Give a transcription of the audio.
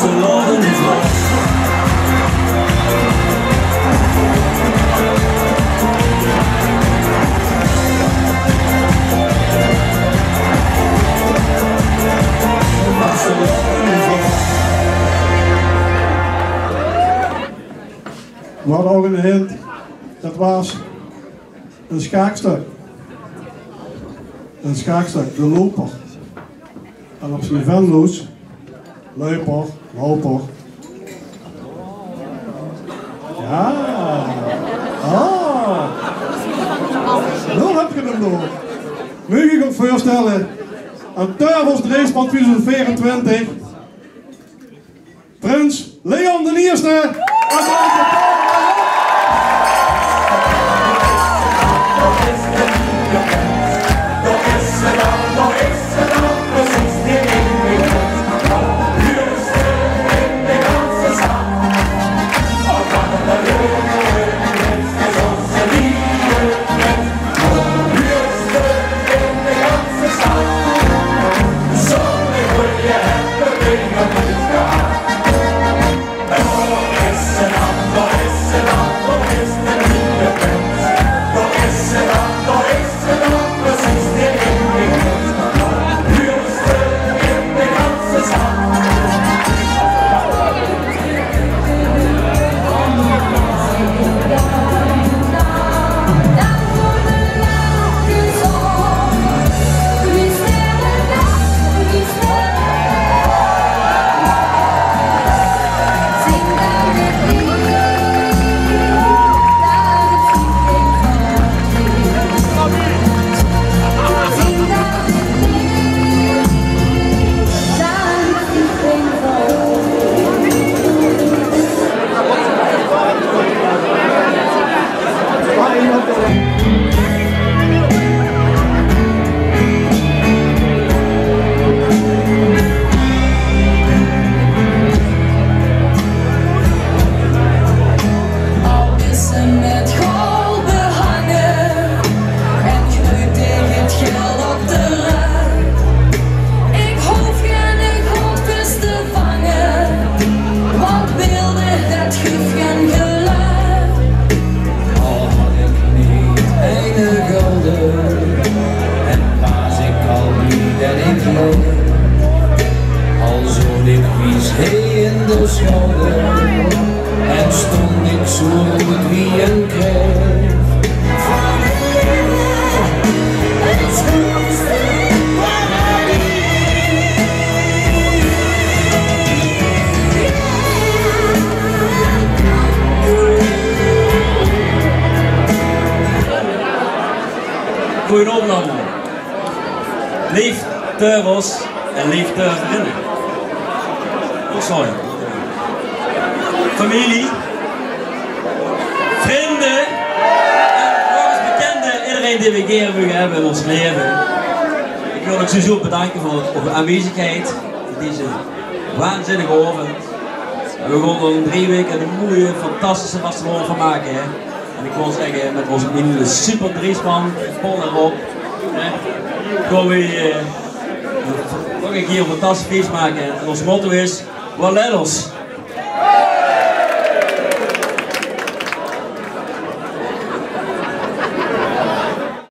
Vastelovend is los. We hadden ook een hint, dat was een schaakstuk. Een schaakstuk, de loper. En op zijn venloos, loper, loper. Ja, ah, nu heb je hem nog. Nu ga ik hem voorstellen, een Turvels Race van 2024. Prins Leon de Eerste. Al zo dikwijls heen in de schouder en stond ik zo goed wie een kreeg. Goeie opname. Lief Turvels en lief Turverinnen. Oh, sorry. Familie, vrienden en nog eens bekenden, iedereen die we een keer hebben in ons leven. Ik wil ook sowieso bedanken voor de aanwezigheid in deze waanzinnige avond. En we gaan er 3 weken een mooie, fantastische vastelovend van maken. Hè. En ik wil zeggen, met onze nieuwe super driesman, Paul en Rob, gaan we nog een keer een fantastisch feest maken. En ons motto is, wat let ons.